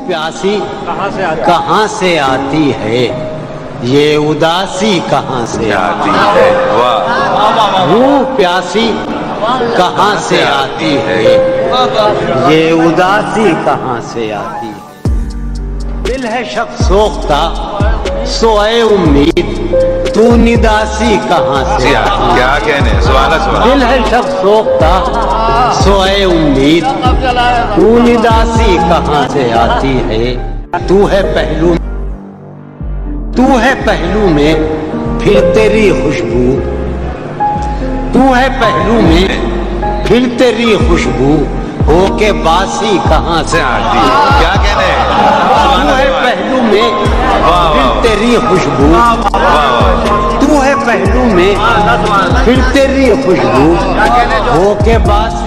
प्यासी कहाँ से आती है, ये उदासी कहाँ से आती है। वाह। रूह प्यासी कहाँ से आती है, ये उदासी कहाँ से आती है। दिल है शक सोख्ता सोए उम्मीद, तू निदासी कहाँ से आती है। क्या कहने, सवाल दिल है शक सोख्ता सोए उम्मीद, तू निदासी कहाँ से आती है। तू है पहलू में फिर तेरी खुशबू, तू है पहलू में फिर तेरी खुशबू, होके बासी कहाँ से आती है। क्या कहने, तू है पहलू में फिर तेरी खुशबू, तू है पहलू में फिर तेरी खुशबू, होके बासी